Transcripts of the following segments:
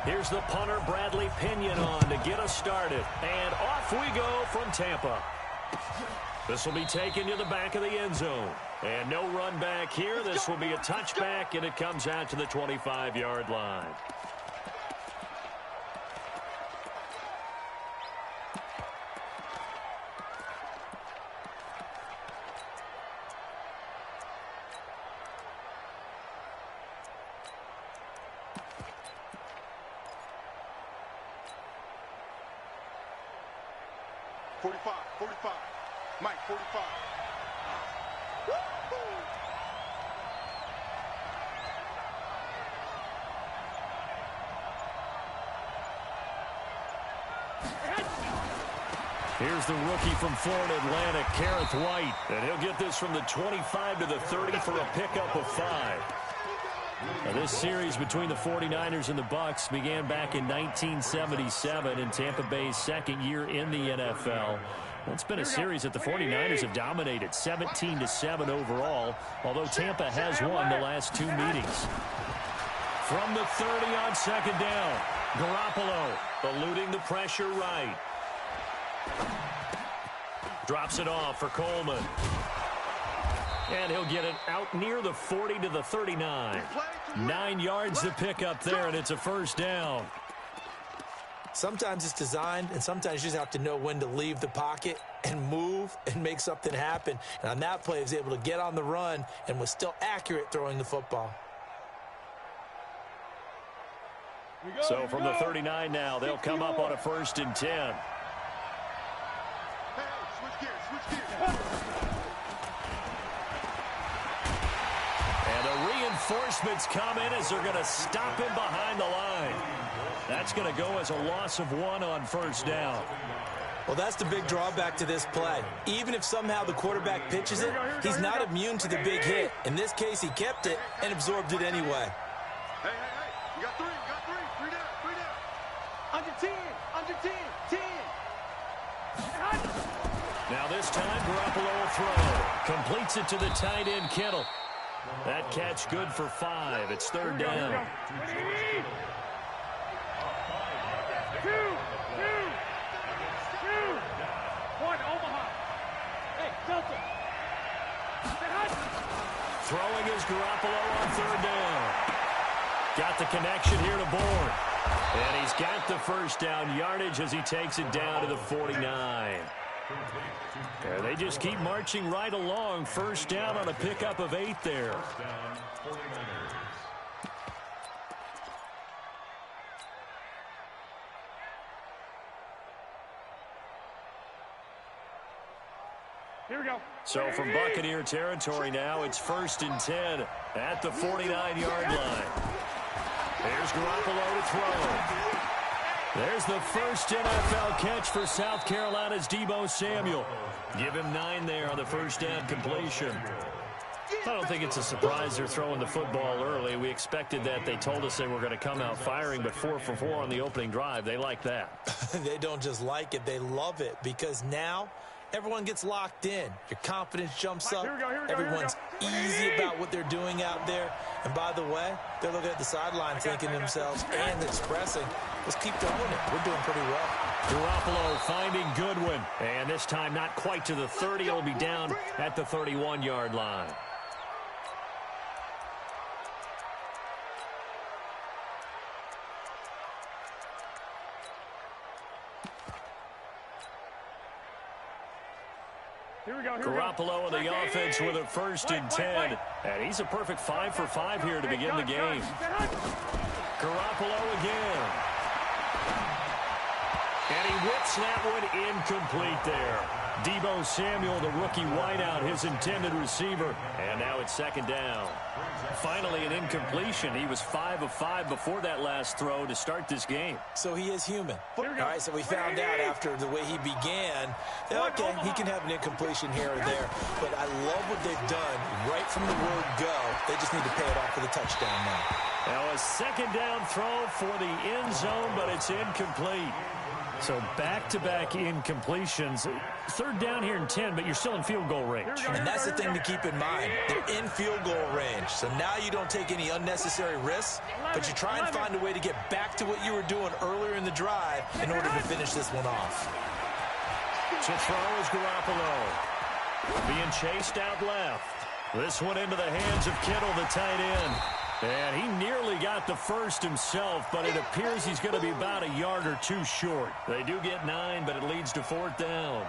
Here's the punter, Bradley Pinion, on to get us started. And off we go from Tampa. This will be taken to the back of the end zone. And no run back here. This will be a touchback, and it comes out to the 25-yard line. Mike, 45. Here's the rookie from Florida Atlantic, Kareth White. And he'll get this from the 25 to the 30 for a pickup of 5. Now, this series between the 49ers and the Bucs began back in 1977 in Tampa Bay's second year in the NFL. It's been a series that the 49ers have dominated, 17-7 overall, although Tampa has won the last 2 meetings. From the 30 on second down, Garoppolo eluding the pressure right. Drops it off for Coleman. And he'll get it out near the 40 to the 39. 9 yards to pick up there, and it's a first down. Sometimes it's designed, and sometimes you just have to know when to leave the pocket and move and make something happen. And on that play, he was able to get on the run and was still accurate throwing the football. So from the 39 now, they'll come up on a 1st and 10. Hey, switch gears. And the reinforcements come in as they're going to stop him behind the line. That's going to go as a loss of 1 on 1st down. Well, that's the big drawback to this play. Even if somehow the quarterback pitches it, he's not immune to the big hit. In this case, he kept it and absorbed it anyway. Hey. You got 3. Three down. Under 10. 10. Now this time, Garoppolo will throw. Completes it to the tight end, Kittle. That catch good for 5. It's 3rd down. 2. 1, Omaha. Hey, Delta. Throwing is Garoppolo on 3rd down. Got the connection here to Bourne. And he's got the 1st down yardage as he takes it down to the 49. There, they just keep marching right along. 1st down on a pickup of 8 there. Here we go. So from Buccaneer territory now, it's 1st and 10 at the 49-yard line. There's Garoppolo to throw. There's the first NFL catch for South Carolina's Deebo Samuel. Give him 9 there on the 1st down completion. I don't think it's a surprise they're throwing the football early. We expected that. They told us they were going to come out firing, but 4 for 4 on the opening drive. They like that. They don't just like it, they love it, because now everyone gets locked in. Your confidence jumps up. Everyone's easy about what they're doing out there. And by the way, they're looking at the sideline thinking to themselves and expressing, let's keep throwing it. We're doing pretty well. Garoppolo finding Goodwin. And this time not quite to the 30. It'll be down at the 31-yard line. Garoppolo in the offense with a 1st and 10. And he's a perfect 5 for 5 here to begin the game. Garoppolo again. And he whips that one incomplete there. Deebo Samuel, the rookie wideout, his intended receiver. And now it's 2nd down. Finally an incompletion. He was 5 of 5 before that last throw to start this game. So he is human. All right, so we found out after the way he began that, okay, he can have an incompletion here or there. But I love what they've done right from the word go. They just need to pay it off with a touchdown now. Now a 2nd down throw for the end zone, but it's incomplete. So back-to-back incompletions. Third down here and 10, but you're still in field goal range. And that's the thing to keep in mind. They're in field goal range. So now you don't take any unnecessary risks, but you try and find a way to get back to what you were doing earlier in the drive in order to finish this one off. To throw is Garoppolo. Being chased out left. This one into the hands of Kittle, the tight end. And he nearly got the first himself, but it appears he's going to be about a yard or two short. They do get 9, but it leads to 4th down.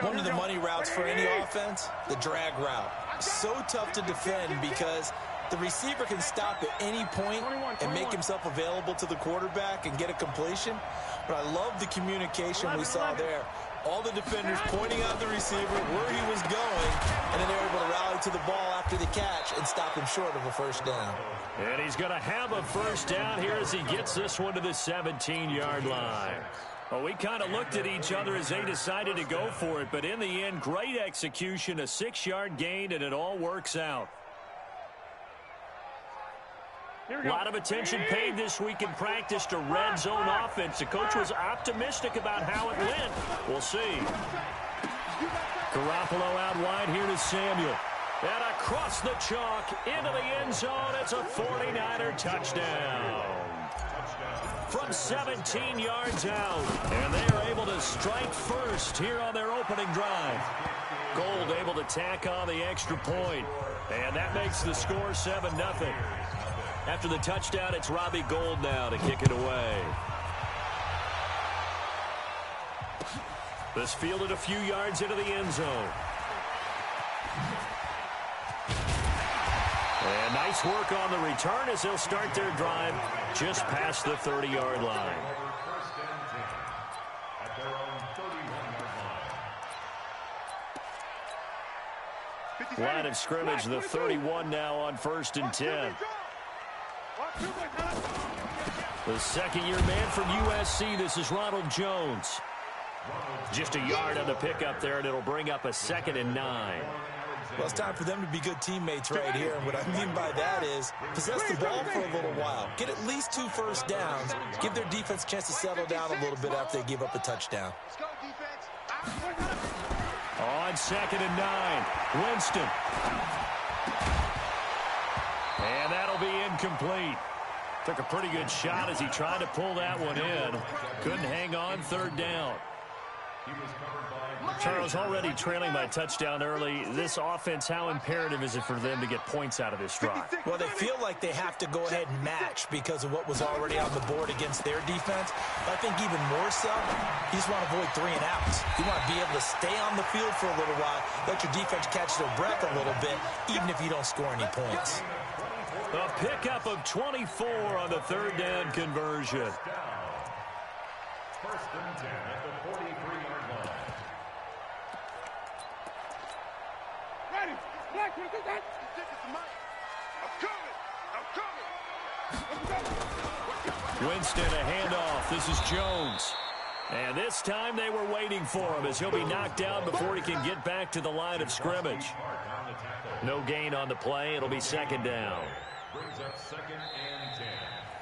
One of the money routes for any offense, the drag route. So tough to defend because the receiver can stop at any point and make himself available to the quarterback and get a completion. But I love the communication we saw there. All the defenders pointing out the receiver where he was going, and then they were able to rally to the ball after the catch and stop him short of a first down. And he's going to have a first down here as he gets this one to the 17-yard line. Well, we kind of looked at each other as they decided to go for it, but in the end, great execution, a 6-yard gain, and it all works out. A lot of attention paid this week in practice to red zone offense. The coach was optimistic about how it went. We'll see. Garoppolo out wide here to Samuel. And across the chalk into the end zone. It's a 49er touchdown. From 17 yards out. And they are able to strike first here on their opening drive. Gold able to tack on the extra point. And that makes the score 7-0. After the touchdown, it's Robbie Gould now to kick it away. This fielded a few yards into the end zone. And nice work on the return as they'll start their drive just past the 30-yard line. Line of scrimmage, the 31 now on 1st and 10. The second-year man from USC, this is Ronald Jones. Just a yard on the pickup there, and it'll bring up a 2nd and 9. Well, it's time for them to be good teammates right here. And what I mean by that is possess the ball for a little while. Get at least 2 first downs. Give their defense a chance to settle down a little bit after they give up a touchdown. On 2nd and 9, Winston. And that'll be incomplete. Took a pretty good shot as he tried to pull that one in. Couldn't hang on, 3rd down. Charles, already trailing by touchdown early. This offense, how imperative is it for them to get points out of this drive? Well, they feel like they have to go ahead and match because of what was already on the board against their defense. But I think even more so, you just want to avoid 3 and outs. You want to be able to stay on the field for a little while, let your defense catch their breath a little bit, even if you don't score any points. A pickup of 24 on the 3rd down conversion. 1st and 10 at the 43-yard line. Ready. Black, what is that? I'm coming. Winston, a handoff. This is Jones. And this time they were waiting for him as he'll be knocked down before he can get back to the line of scrimmage. No gain on the play. It'll be 2nd down. Brings up 2nd and 10.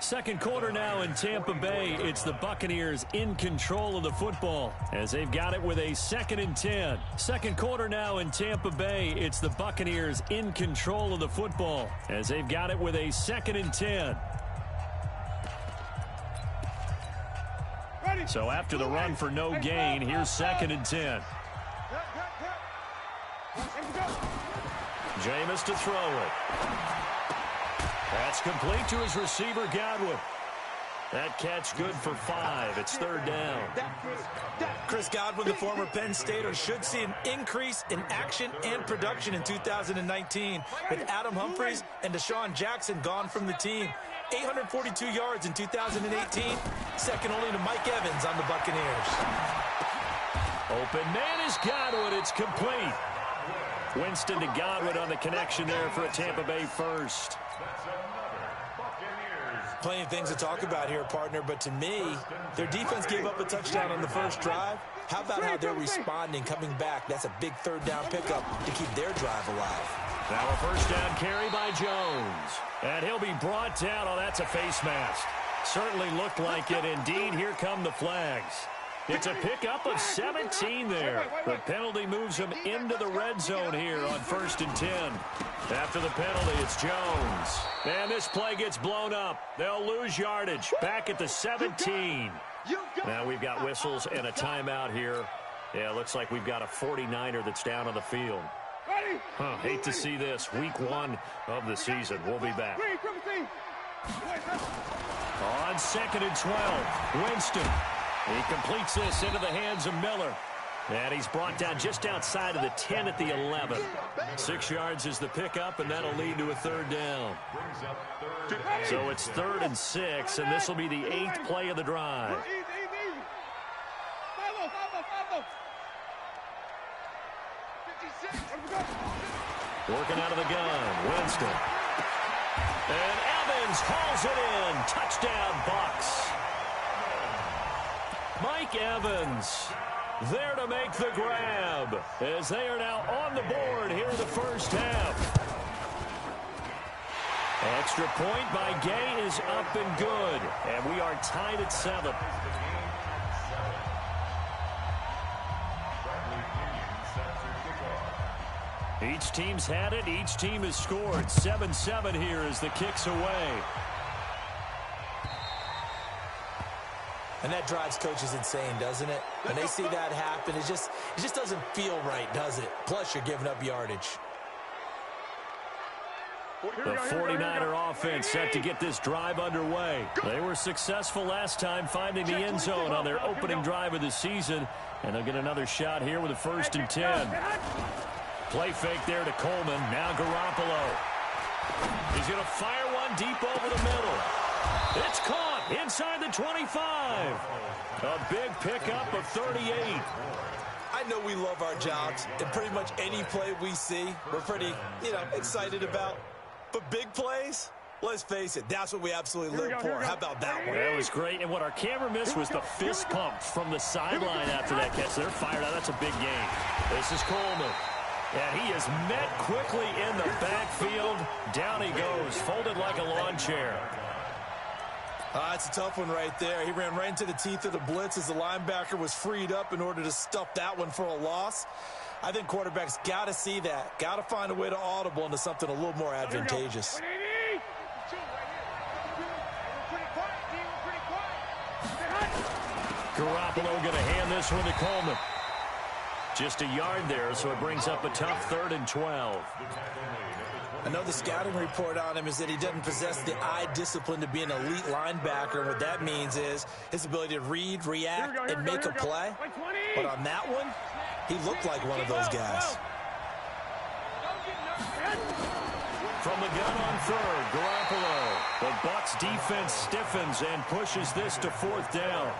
Second quarter now in Tampa Bay. It's the Buccaneers in control of the football as they've got it with a 2nd and 10. Second quarter now in Tampa Bay. It's the Buccaneers in control of the football as they've got it with a 2nd and 10. So after the run for no gain, here's 2nd and 10. Jameis to throw it. That's complete to his receiver, Godwin. That catch good for 5. It's 3rd down. Chris Godwin, the former Penn Stater, should see an increase in action and production in 2019 with Adam Humphries and Deshaun Jackson gone from the team. 842 yards in 2018, second only to Mike Evans on the Buccaneers. Open man is Godwin. It's complete. Winston to Godwin on the connection there for a Tampa Bay first. Plenty of things to talk about here, partner, but to me, their defense gave up a touchdown on the first drive. How about how they're responding, coming back? That's a big 3rd down pickup to keep their drive alive. Now a first down carry by Jones. And he'll be brought down. Oh, that's a face mask. Certainly looked like it. Indeed, here come the flags. It's a pickup of 17 there. The penalty moves them into the red zone here on 1st and 10. After the penalty, it's Jones. And this play gets blown up. They'll lose yardage. Back at the 17. Now we've got whistles and a timeout here. Yeah, looks like we've got a 49er that's down on the field. Hate to see this. Week 1 of the season. We'll be back. On 2nd and 12, Winston. He completes this into the hands of Miller. And he's brought down just outside of the 10 at the 11. 6 yards is the pickup, and that'll lead to a 3rd down. So it's 3rd and 6, and this will be the 8th play of the drive. Working out of the gun, Winston. And Evans hauls it in. Touchdown, Bucks. Mike Evans there to make the grab as they are now on the board here in the first half. Extra point by Gay is up and good. And we are tied at 7. Each team's had it. Each team has scored. 7-7 here as the kick's away. And that drives coaches insane, doesn't it? When they see that happen, it just doesn't feel right, does it? Plus, you're giving up yardage. The 49er offense set to get this drive underway. They were successful last time finding the end zone on their opening drive of the season. And they'll get another shot here with a 1st and 10. Play fake there to Coleman. Now Garoppolo. He's going to fire one deep over the middle. It's caught inside the 25. A big pickup of 38. I know we love our jobs, and pretty much any play we see, we're pretty, excited about. But big plays, let's face it, that's what we absolutely live for. How about that one? That was great, and what our camera missed was the fist pump from the sideline after that catch. They're fired out. That's a big game. This is Coleman. And he is met quickly in the backfield. Down he goes, folded like a lawn chair. That's a tough one right there. He ran right into the teeth of the blitz as the linebacker was freed up in order to stuff that one for a loss. I think quarterbacks got to see that. Got to find a way to audible into something a little more advantageous. Garoppolo going to hand this one to Coleman. Just a yard there, so it brings up a tough 3rd and 12. I know the scouting report on him is that he doesn't possess the eye discipline to be an elite linebacker. And what that means is his ability to read, react, and make a play. But on that one, he looked like one of those guys. From the gun on 3rd, Garoppolo. The Bucs defense stiffens and pushes this to 4th down.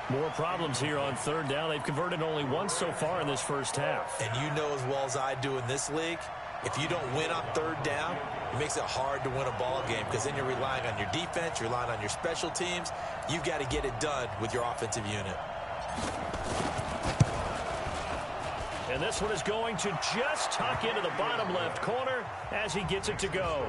More problems here on 3rd down. They've converted only once so far in this first half. And you know as well as I do in this league, if you don't win on 3rd down, it makes it hard to win a ball game because then you're relying on your defense, you're relying on your special teams. You've got to get it done with your offensive unit. And this one is going to just tuck into the bottom left corner as he gets it to go.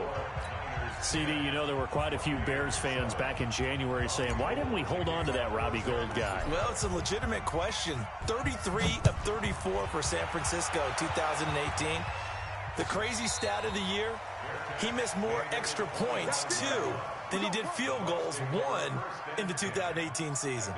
CD, you know there were quite a few Bears fans back in January saying, why didn't we hold on to that Robbie Gould guy? Well, it's a legitimate question. 33 of 34 for San Francisco 2018. The crazy stat of the year, he missed more extra points, 2, than he did field goals, 1, in the 2018 season.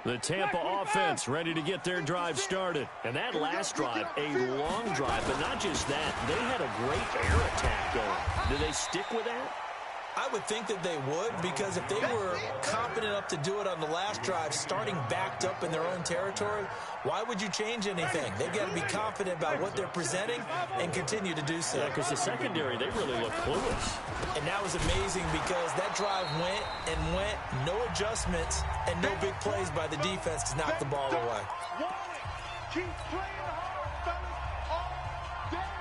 The Tampa offense ready to get their drive started. And that last drive, a long drive, but not just that. They had a great air attack going. Do they stick with that? I would think that they would, because if they were confident enough to do it on the last drive, starting backed up in their own territory, why would you change anything? They've got to be confident about what they're presenting and continue to do so. Yeah, because the secondary, they really look clueless. And that was amazing because that drive went and went, no adjustments, and no big plays by the defense to knock the ball away. Keep playing hard, fellas, all day.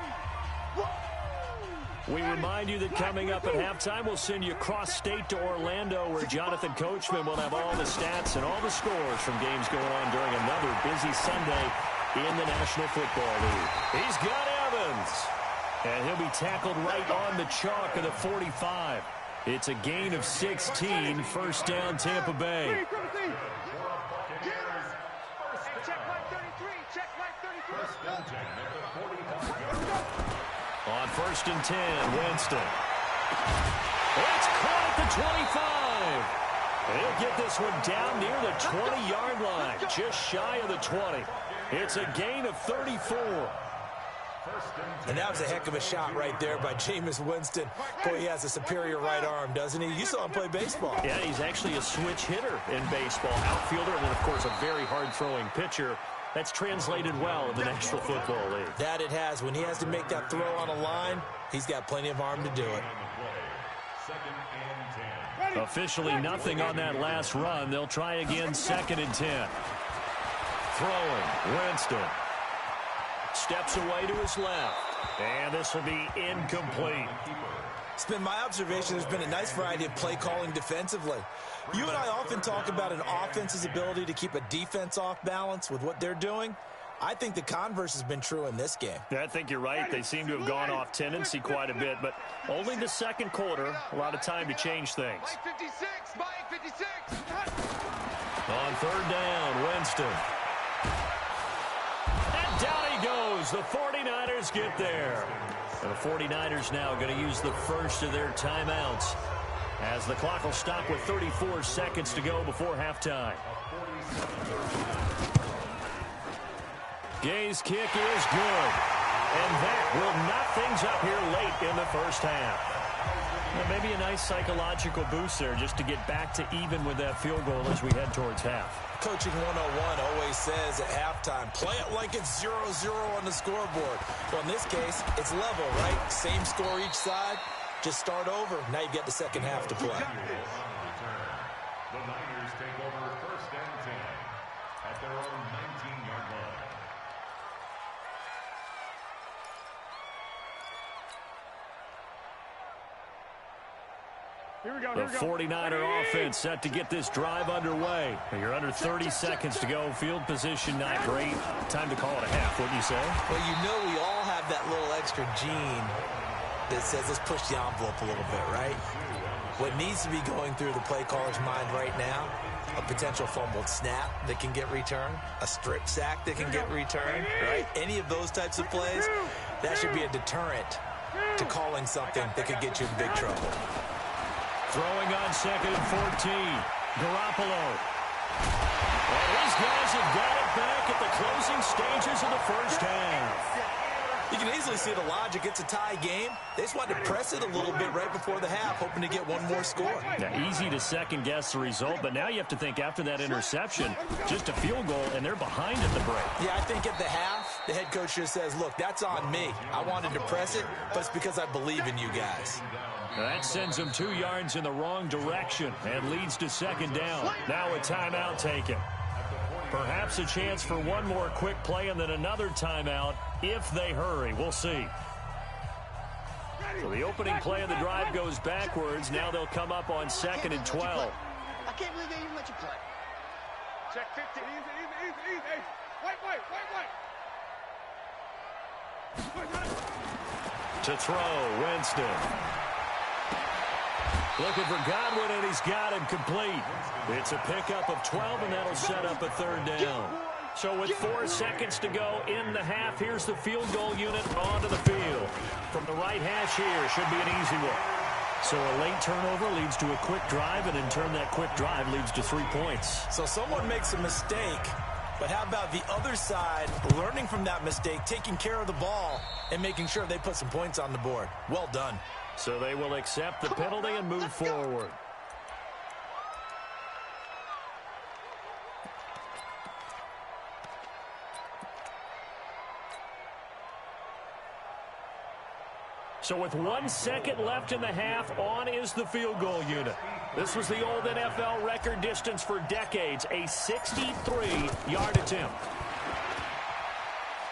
We remind you that coming up at halftime, we'll send you cross-state to Orlando, where Jonathan Coachman will have all the stats and all the scores from games going on during another busy Sunday in the National Football League. He's got Evans. And he'll be tackled right on the chalk of the 45. It's a gain of 16, first down Tampa Bay. On 1st and 10, Winston. It's caught at the 25. He'll get this one down near the 20-yard line, just shy of the 20. It's a gain of 34. And that was a heck of a shot right there by Jameis Winston. Boy, he has a superior right arm, doesn't he? You saw him play baseball. Yeah, he's actually a switch hitter in baseball. Outfielder, and then, of course, a very hard-throwing pitcher. That's translated well in the National Football League. That it has. When he has to make that throw on a line, he's got plenty of arm to do it. Officially nothing on that last run. They'll try again, 2nd and 10. Throwing, Winston. Steps away to his left. And this will be incomplete. It's been my observation there's been a nice variety of play calling defensively. You and I often talk about an offense's ability to keep a defense off balance with what they're doing. I think the converse has been true in this game. I think you're right. They seem to have gone off tendency quite a bit, but only the second quarter. A lot of time to change things. On 3rd down, Winston. And down he goes. The 49ers get there. And the 49ers now going to use the first of their timeouts as the clock will stop with 34 seconds to go before halftime. Gay's kick is good. And that will knock things up here late in the first half. Well, maybe a nice psychological boost there just to get back to even with that field goal as we head towards half. Coaching 101 always says at halftime, play it like it's 0-0 on the scoreboard. Well, in this case, it's level, right? Same score each side. Just start over. Now you get the second half to play. The Niners take over 1st and 10 at their own 19-yard line. Here we go, The 49er offense set to get this drive underway. You're under 30 seconds to go. Field position not great. Time to call it a half, wouldn't you say? Well, you know we all have that little extra gene that says let's push the envelope a little bit, right? What needs to be going through the play caller's mind right now, a potential fumbled snap that can get returned, a strip sack that can get returned, right? Any of those types of plays, that should be a deterrent to calling something that could get you in big trouble. Throwing on 2nd and 14. Garoppolo. And these guys have got it back at the closing stages of the first half. You can easily see the logic. It's a tie game. They just wanted to press it a little bit right before the half, hoping to get one more score. Now, easy to second-guess the result, but now you have to think after that interception, just a field goal, and they're behind at the break. Yeah, I think at the half, the head coach just says, look, that's on me. I wanted to press it, but it's because I believe in you guys. That sends them 2 yards in the wrong direction and leads to 2nd down. Now a timeout taken. Perhaps a chance for one more quick play and then another timeout if they hurry. We'll see. So the opening play of the drive goes backwards. Now they'll come up on 2nd and 12. I can't believe they even let you play. Check 50. Easy. Wait. To throw, Winston. Looking for Godwin, and he's got him complete. It's a pickup of 12, and that'll set up a 3rd down. So with 4 seconds to go in the half, here's the field goal unit onto the field. From the right hash here, should be an easy one. So a late turnover leads to a quick drive, and in turn that quick drive leads to 3 points. So someone makes a mistake, but how about the other side learning from that mistake, taking care of the ball, and making sure they put some points on the board? Well done. So they will accept the penalty and move forward. So with 1 second left in the half, on is the field goal unit. This was the old NFL record distance for decades, a 63-yard attempt.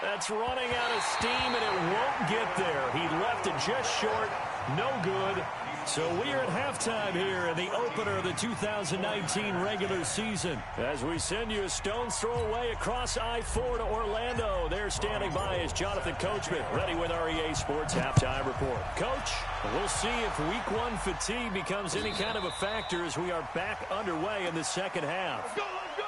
That's running out of steam, and it won't get there. He left it just short. No good. So we are at halftime here in the opener of the 2019 regular season. As we send you a stone's throw away across I-4 to Orlando. There standing by is Jonathan Coachman, ready with our EA Sports Halftime Report. Coach, we'll see if Week 1 fatigue becomes any kind of a factor as we are back underway in the second half. Let's go, let's go.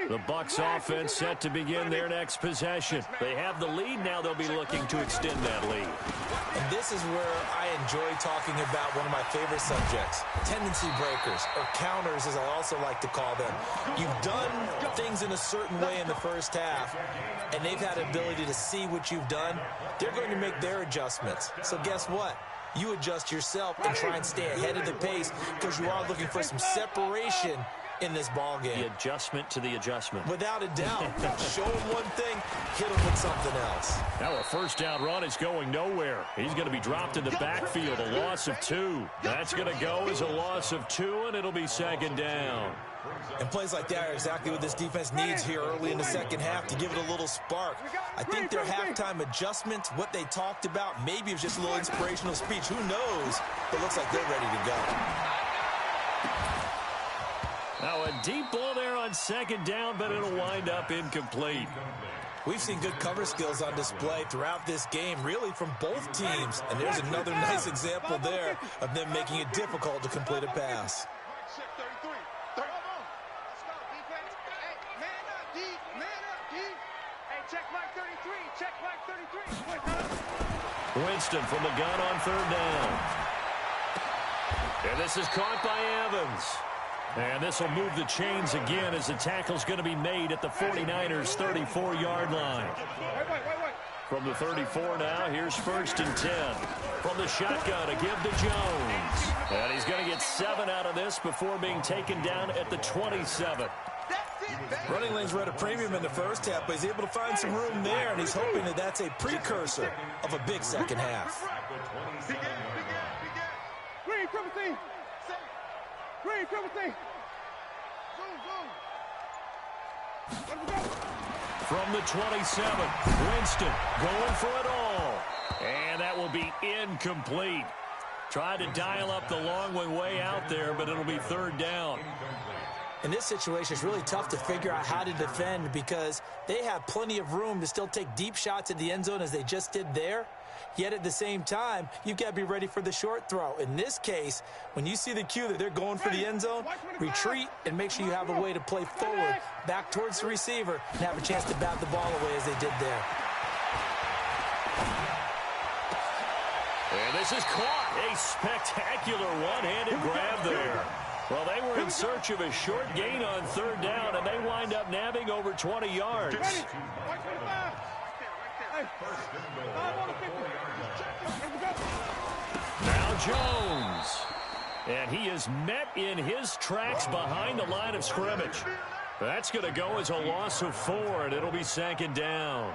The Bucs offense set to begin their next possession. They have the lead. Now they'll be looking to extend that lead. And this is where I enjoy talking about one of my favorite subjects, tendency breakers, or counters as I also like to call them. You've done things in a certain way in the first half, and they've had the ability to see what you've done. They're going to make their adjustments. So guess what? You adjust yourself and try and stay ahead of the pace because you are looking for some separation in this ball game. The adjustment to the adjustment. Without a doubt. Show him one thing, hit him with something else. Now a first down run is going nowhere. He's going to be dropped in the backfield, a loss of 2. That's going to go as a loss of 2, and it'll be second down. And plays like that are exactly what this defense needs here early in the second half to give it a little spark. I think their halftime adjustments, what they talked about, maybe it was just a little inspirational speech. Who knows? It looks like they're ready to go. Now a deep ball there on second down, but it'll wind up incomplete. We've seen good cover skills on display throughout this game, really from both teams. And there's another nice example there of them making it difficult to complete a pass. Check 33. 30. Let's go, defense. Hey, man up, D. Man up, D. Hey, check like 33. Check like 33. Winston from the gun on third down. And this is caught by Evans. And this will move the chains again as the tackle's going to be made at the 49ers' 34-yard line. From the 34 now, here's 1st and 10. From the shotgun, a give to Jones. And he's going to get 7 out of this before being taken down at the 27. Running lanes were at a premium in the first half, but he's able to find some room there, and he's hoping that that's a precursor of a big second half. Green, triple team. Green, triple team. From the 27, Winston going for it all. And that will be incomplete. Tried to dial up the long way out there, but it'll be third down. In this situation, it's really tough to figure out how to defend because they have plenty of room to still take deep shots at the end zone as they just did there. Yet at the same time, you've got to be ready for the short throw. In this case, when you see the cue that they're going for the end zone, retreat and make sure you have a way to play forward, back towards the receiver, and have a chance to bat the ball away as they did there. And this is caught. A spectacular one-handed grab there. Well, they were in search of a short gain on third down, and they wind up nabbing over 20 yards. Now Jones. And he is met in his tracks behind the line of scrimmage. That's going to go as a loss of 4, and it'll be second down.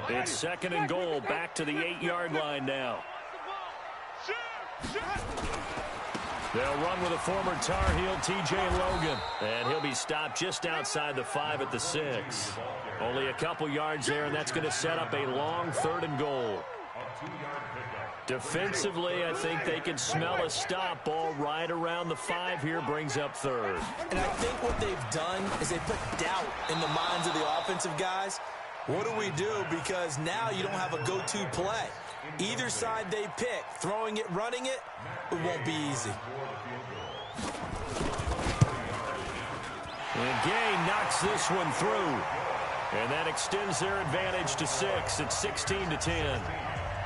It's 2nd and goal, back to the 8-yard line now. They'll run with a former Tar Heel, T.J. Logan. And he'll be stopped just outside the 5 at the 6. Only a couple yards there, and that's going to set up a long 3rd and goal. Defensively, I think they can smell a stop ball right around the 5 here, brings up 3rd. And I think what they've done is they put doubt in the minds of the offensive guys. What do we do? Because now you don't have a go-to play. Either side they pick, throwing it, running it, it won't be easy. And Gay knocks this one through. And that extends their advantage to 6 at 16-10.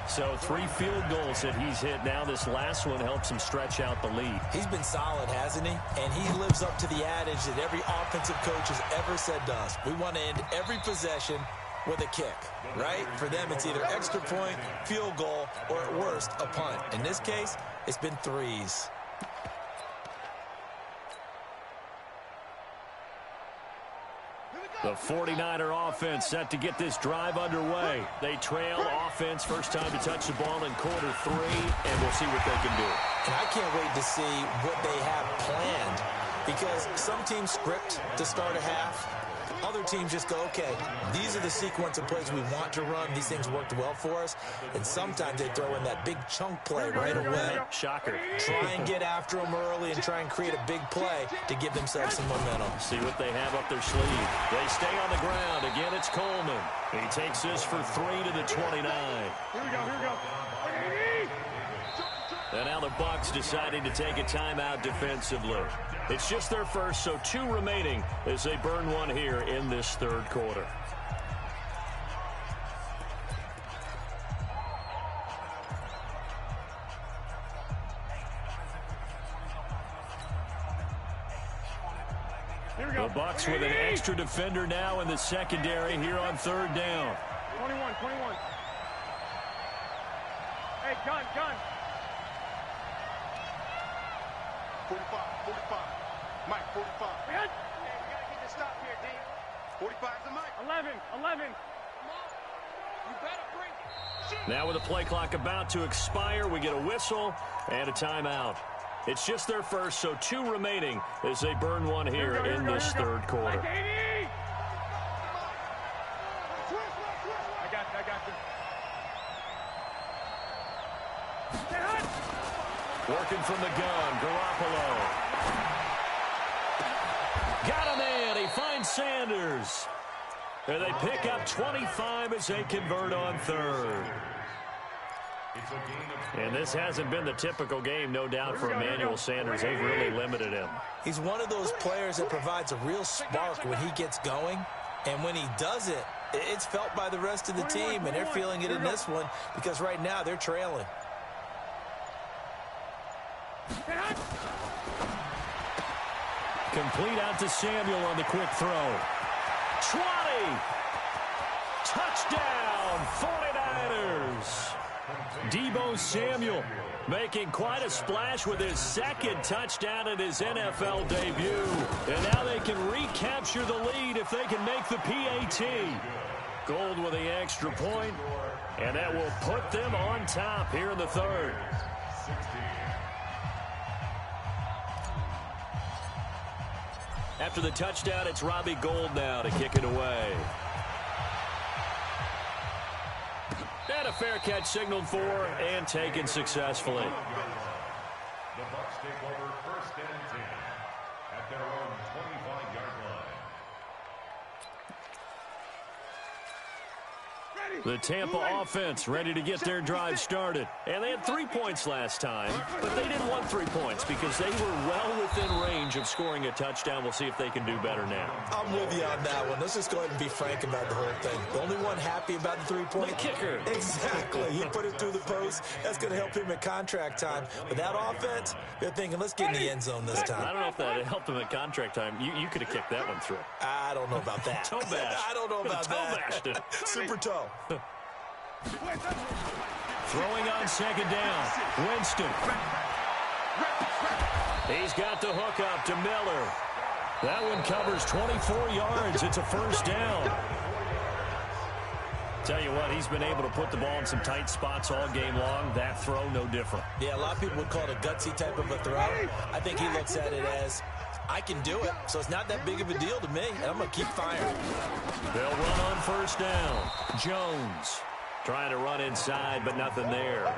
So 3 field goals that he's hit now. This last one helps him stretch out the lead. He's been solid, hasn't he? And he lives up to the adage that every offensive coach has ever said to us. We want to end every possession with a kick, right? For them, it's either extra point, field goal, or at worst, a punt. In this case, it's been 3s. The 49er offense set to get this drive underway. They trail offense, first time to touch the ball in quarter 3, and we'll see what they can do. And I can't wait to see what they have planned, because some teams script to start a half. Other teams just go, okay, these are the sequence of plays we want to run. These things worked well for us. And sometimes they throw in that big chunk play right away. Shocker. Try and get after them early and try and create a big play to give themselves some momentum. See what they have up their sleeve. They stay on the ground. Again, it's Coleman. He takes this for 3 to the 29. Here we go. And now the Bucks deciding to take a timeout defensively. It's just their first, so 2 remaining as they burn one here in this third quarter. The Bucks with an extra defender now in the secondary here on third down. 21. Hey, gun. 45. Mike, 45. Hey, we got to get the stop here, D. 45 to Mike. 11. Come on. You better bring it. Now with the play clock about to expire, we get a whistle and a timeout. It's just their first, so 2 remaining as they burn one here in this third quarter. I got you. Working from the gun, Garoppolo. Got him in. He finds Sanders. And they pick up 25 as they convert on third. And this hasn't been the typical game, no doubt, for Emmanuel Sanders. They've really limited him. He's one of those players that provides a real spark when he gets going. And when he does it, it's felt by the rest of the team. And they're feeling it in this one because right now they're trailing. Complete out to Samuel on the quick throw. 20! Touchdown, 49ers! Deebo Samuel making quite a splash with his second touchdown in his NFL debut. And now they can recapture the lead if they can make the PAT. Gold with the extra point, and that will put them on top here in the third. After the touchdown, it's Robbie Gould now to kick it away. And a fair catch signaled for and taken successfully. The Bucks take over first and 10 at their own 25-yard line. The Tampa offense ready to get their drive started. And they had 3 points last time, but they didn't want 3 points because they were well within range of scoring a touchdown. We'll see if they can do better now. I'm with you on that one. Let's just go ahead and be frank about the whole thing. The only one happy about the 3-point? The kicker. Exactly. He put it through the post. That's going to help him at contract time. But that offense, they're thinking, let's get in the end zone this time. I don't know if that helped him at contract time. You could have kicked that one through. I don't know about that. Toe bash. I don't know about that. Toe bashed it. Super toe. Throwing on second down. Winston. He's got the hook up to Miller. That one covers 24 yards. It's a first down. Tell you what, he's been able to put the ball in some tight spots all game long. That throw, no different. Yeah, a lot of people would call it a gutsy type of a throw. I think he looks at it as, I can do it, so it's not that big of a deal to me, and I'm going to keep firing. They'll run on first down. Jones trying to run inside, but nothing there.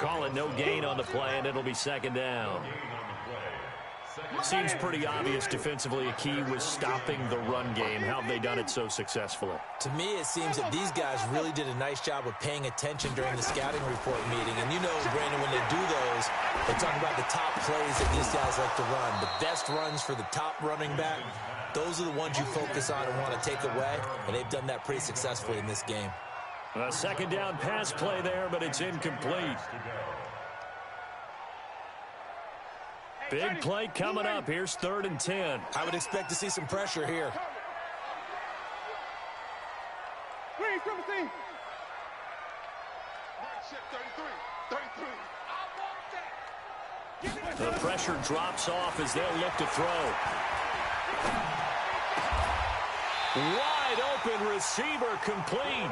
Call it no gain on the play, and it'll be second down. Seems pretty obvious defensively a key was stopping the run game. How have they done it so successfully? To me, it seems that these guys really did a nice job of paying attention during the scouting report meeting. And you know, Brandon, when they do those, they talk about the top plays that these guys like to run. The best runs for the top running back, those are the ones you focus on and want to take away. And they've done that pretty successfully in this game. A second down pass play there, but it's incomplete. Big play coming up. Here's 3rd and 10. I would expect to see some pressure here. Please, 17. 33. The pressure drops off as they'll look to throw. Wide open receiver complete.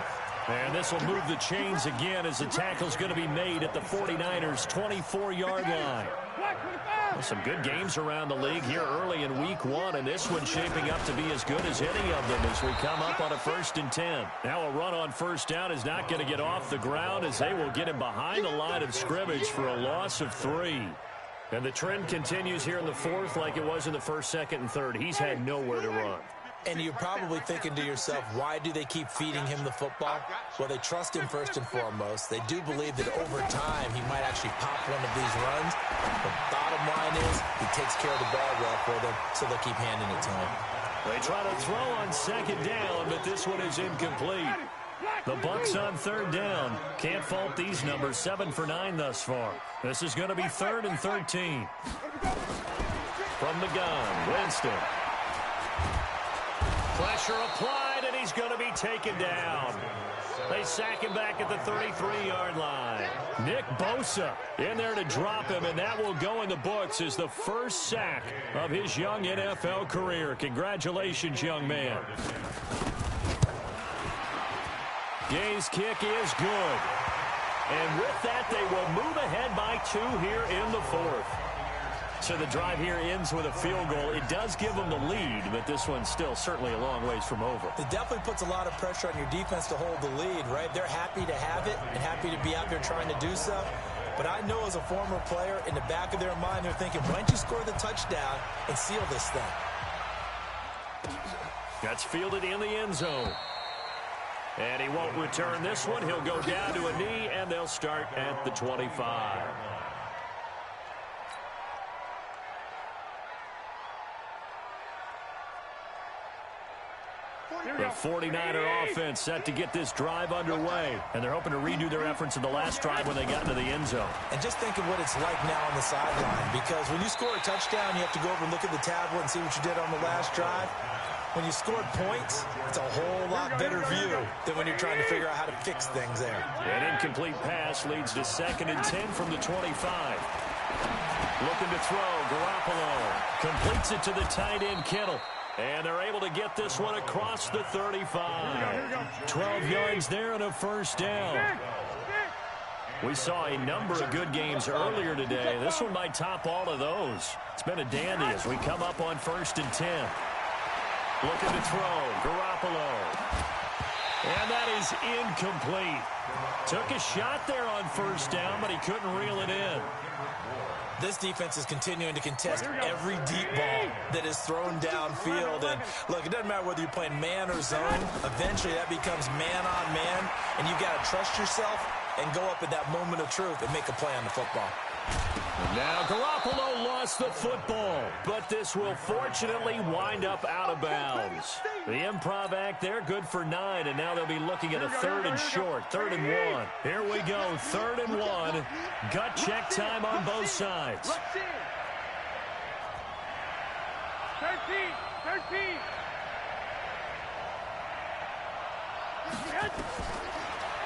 And this will move the chains again as the tackle's going to be made at the 49ers' 24-yard line. Well, some good games around the league here early in week one, and this one's shaping up to be as good as any of them as we come up on a 1st and 10. Now a run on 1st down is not going to get off the ground as they will get him behind the line of scrimmage for a loss of 3. And the trend continues here in the 4th like it was in the 1st, 2nd, and 3rd. He's had nowhere to run. And you're probably thinking to yourself, why do they keep feeding him the football? Well, they trust him first and foremost. They do believe that over time he might actually pop one of these runs. The bottom line is he takes care of the ball well for them, so they'll keep handing it to him. They try to throw on 2nd down, but this one is incomplete. The Bucs on 3rd down. Can't fault these numbers. 7 for 9 thus far. This is going to be 3rd and 13. From the gun, Winston. Pressure applied, and he's going to be taken down. They sack him back at the 33-yard line. Nick Bosa in there to drop him, and that will go in the books as the first sack of his young NFL career. Congratulations, young man. Gay's kick is good. And with that, they will move ahead by 2 here in the 4th. So the drive here ends with a field goal. It does give them the lead, but this one's still certainly a long ways from over. It definitely puts a lot of pressure on your defense to hold the lead, right? They're happy to have it and happy to be out there trying to do so. But I know as a former player, in the back of their mind, they're thinking, why don't you score the touchdown and seal this thing? That's fielded in the end zone. And he won't return this one. He'll go down to a knee, and they'll start at the 25. The 49er offense set to get this drive underway, and they're hoping to redo their efforts in the last drive when they got into the end zone. And just think of what it's like now on the sideline, because when you score a touchdown, you have to go over and look at the tablet and see what you did on the last drive. When you scored points, it's a whole lot better view than when you're trying to figure out how to fix things there. An incomplete pass leads to 2nd and 10 from the 25. Looking to throw, Garoppolo completes it to the tight end, Kittle. And they're able to get this one across the 35. 12 yards there and a 1st down. We saw a number of good games earlier today. This one might top all of those. It's been a dandy as we come up on 1st and 10. Looking to throw, Garoppolo. And that is incomplete. Took a shot there on 1st down, but he couldn't reel it in. This defense is continuing to contest every deep ball that is thrown downfield. And look, it doesn't matter whether you're playing man or zone. Eventually, that becomes man on man. And you got to trust yourself and go up at that moment of truth and make a play on the football. Now Garoppolo lost the football, but this will fortunately wind up out of bounds. The improv act there, good for 9, and now they'll be looking at a 3rd and short, 3rd and 1. Here we go, 3rd and 1. Gut check time on both sides. 13.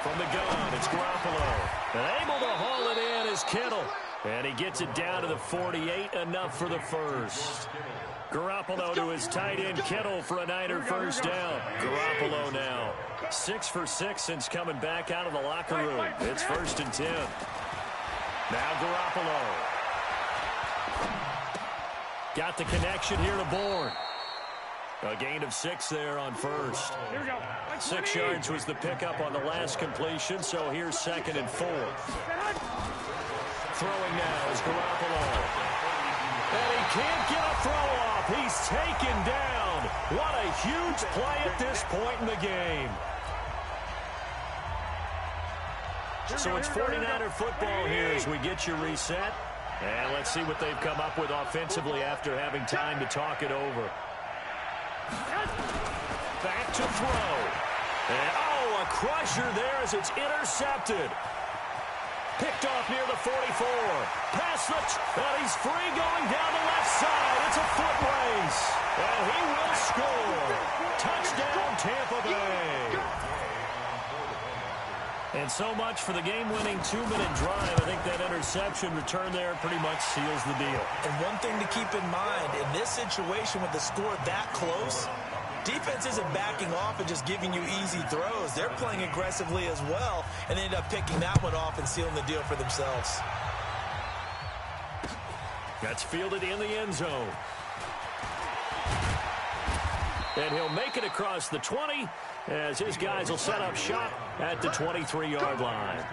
From the gun, it's Garoppolo. And able to haul it in is Kittle. And he gets it down to the 48, enough for the first. Garoppolo to his tight end, Kittle, for a Niner 1st down. Garoppolo now 6 for 6 since coming back out of the locker room. It's 1st and 10. Now Garoppolo. Got the connection here to Bourne. A gain of 6 there on 1st. 6 yards was the pickup on the last completion, so here's 2nd and 4. Throwing now is Garoppolo. And he can't get a throw off. He's taken down. What a huge play at this point in the game. So it's 49er football here as we get you reset. And let's see what they've come up with offensively after having time to talk it over. Back to throw. And, oh, a crusher there as it's intercepted. Picked off near the 44. Pass and he's free going down the left side. It's a foot race. And he will score. Touchdown, Tampa Bay. And so much for the game-winning 2-minute drive. I think that interception return there pretty much seals the deal. And one thing to keep in mind, in this situation with the score that close, Defense isn't backing off and just giving you easy throws. They're playing aggressively as well, and they end up picking that one off and sealing the deal for themselves. That's fielded in the end zone. And he'll make it across the 20 as his guys will set up shop at the 23-yard line.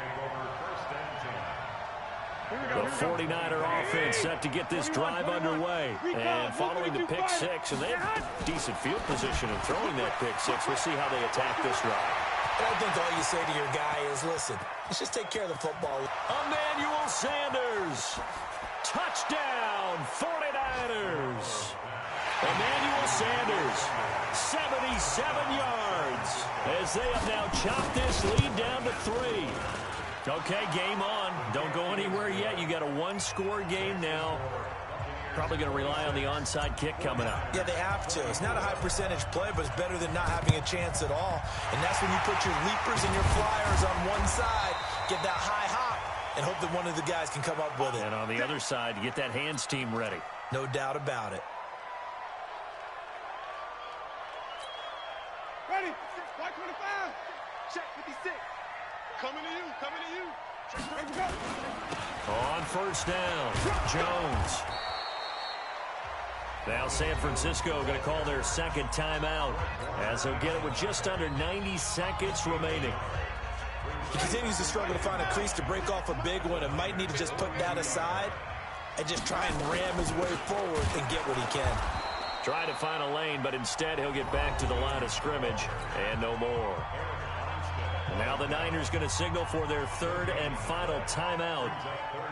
The 49er offense set to get this drive underway. And following the pick six, and they have decent field position in throwing that pick six. We'll see how they attack this drive. I think all you say to your guy is, listen, let's just take care of the football. Emmanuel Sanders. Touchdown, 49ers. Emmanuel Sanders, 77 yards, as they have now chopped this lead down to 3. Okay, game on. Don't go anywhere yet. You got a one-score game now. Probably going to rely on the onside kick coming up. Yeah, they have to. It's not a high-percentage play, but it's better than not having a chance at all. And that's when you put your leapers and your flyers on one side, get that high hop, and hope that one of the guys can come up with it. And on the other side, get that hands team ready. No doubt about it. Ready? White 25. Check 56. Coming to you. Coming to you. Ready to go. On first down, Jones. Now San Francisco going to call their second timeout as they'll get it with just under 90 seconds remaining. He continues to struggle to find a crease to break off a big one and might need to just put that aside and just try and ram his way forward and get what he can. Try to find a lane, but instead he'll get back to the line of scrimmage and no more. And now the Niners going to signal for their third and final timeout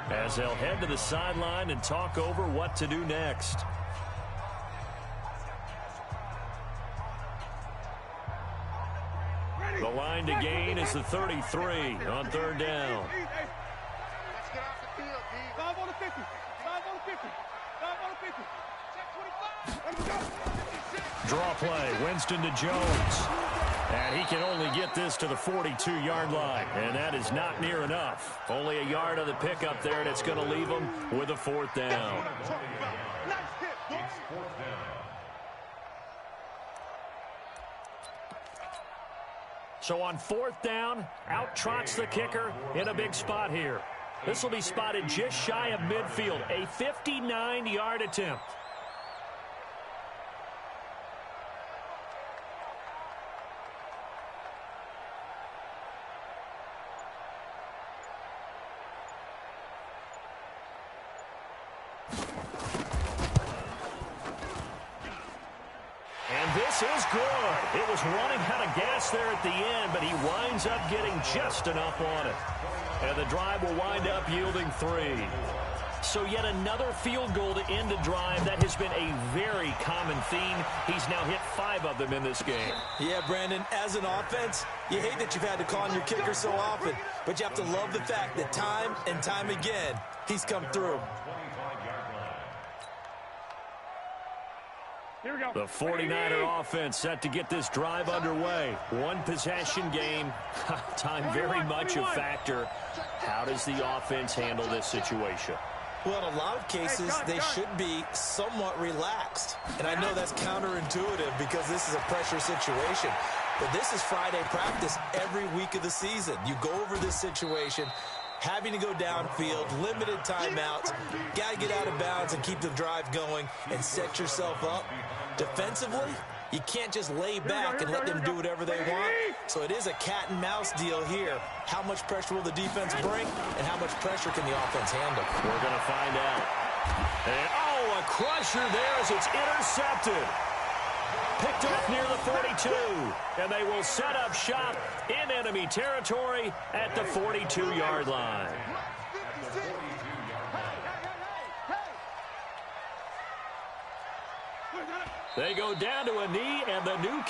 as they'll head to the sideline and talk over what to do next. The line to gain is the 33 on third down. Let's get off the field, D. 5 on the 50. 5 on the 50. 5 on the 50. Check 25. Ready to go. Draw play, Winston to Jones. And he can only get this to the 42-yard line. And that is not near enough. Only a yard on the pickup there, and it's going to leave him with a fourth down. Nice hit, boys. So on fourth down, out trots the kicker in a big spot here. This will be spotted just shy of midfield, a 59-yard attempt. This is good. It was running out of gas there at the end, but he winds up getting just enough on it. And the drive will wind up yielding 3. So yet another field goal to end a drive. That has been a very common theme. He's now hit 5 of them in this game. Yeah, Brandon, as an offense, you hate that you've had to call on your kicker so often, but you have to love the fact that time and time again, he's come through. Here we go. The 49er offense set to get this drive underway. One possession game. Time very much a factor. How does the offense handle this situation? Well, in a lot of cases, they should be somewhat relaxed. And I know that's counterintuitive because this is a pressure situation. But this is Friday practice every week of the season. You go over this situation, having to go downfield, limited timeouts, got to get out of bounds and keep the drive going and set yourself up. Defensively, you can't just lay back and let them do whatever they want. So it is a cat and mouse deal here. How much pressure will the defense bring and how much pressure can the offense handle? We're going to find out. And, oh, a crusher there as it's intercepted. Picked off near the 42. And they will set up shop in enemy territory at the 42-yard line. They go down to a knee, and the new